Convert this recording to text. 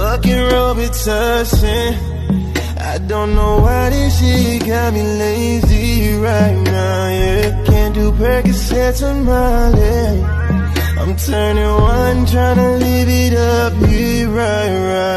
fucking Robitussin. I don't know why this shit got me lazy right now, yeah. Can't do Percocets on my leg. I'm turning one, tryna live it up, yeah, right.